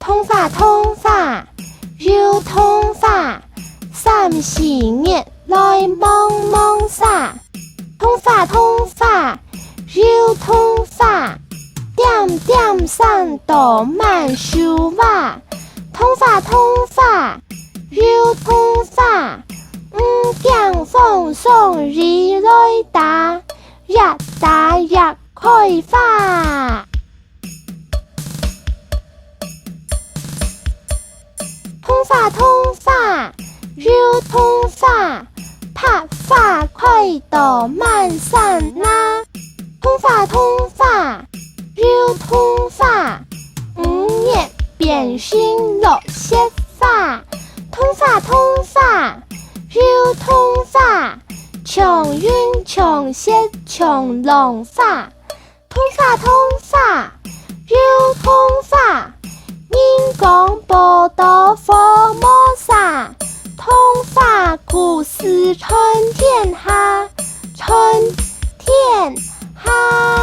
通发通发，绕通发，3、4日来蒙蒙撒。通发通发，绕通发，点点3度慢修哇。通发通发，绕通发，点风送日来打，日打日开花。通发通发，绕通发，拍发快度慢散啦。通发通发，绕通发，5日变新落雪发。通发通发，绕通发，穷晕穷雪穷龙发。通发通发，绕通发，人工报道佛摩萨。通发故事传天下，传天下。